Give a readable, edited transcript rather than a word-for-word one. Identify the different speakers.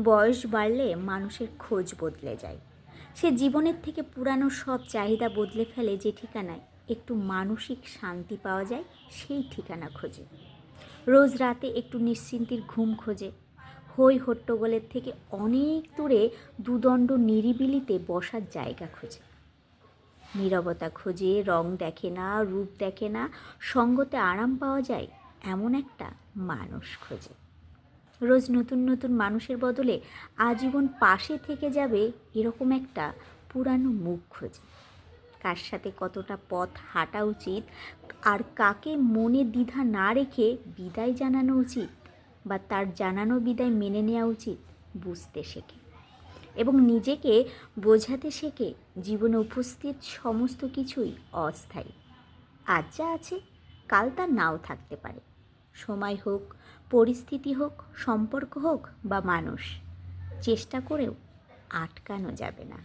Speaker 1: বয়স বাড়লে মানুষের খোঁজ বদলে যায়। সে জীবনের থেকে পুরানো সব চাহিদা বদলে ফেলে যে ঠিকানায় একটু মানসিক শান্তি পাওয়া যায় সেই ঠিকানা খোঁজে। রোজ রাতে একটু নিশ্চিন্তির ঘুম খোঁজে। হই হট্টগোলের থেকে অনেক দূরে দুদণ্ড নিরিবিলিতে বসার জায়গা খোঁজে। নীরবতা খোঁজে, রং দেখে না, রূপ দেখে না, সঙ্গতে আরাম পাওয়া যায় এমন একটা মানুষ খোঁজে। রোজ নতুন নতুন মানুষের বদলে আজীবন পাশে থেকে যাবে এরকম একটা পুরানো মুখ খোঁজে। কার সাথে কতটা পথ হাঁটা উচিত আর কাকে মনে দ্বিধা না রেখে বিদায় জানানো উচিত বা তার জানানো বিদায় মেনে নেওয়া উচিত বুঝতে শেখে এবং নিজেকে বোঝাতে শেখে জীবনে উপস্থিত সমস্ত কিছুই অস্থায়ী। আজ যা আছে কাল তা নাও থাকতে পারে। সময় হোক, পরিস্থিতি হোক, সম্পর্ক হোক বা মানুষ, চেষ্টা করেও আটকানো যাবে না।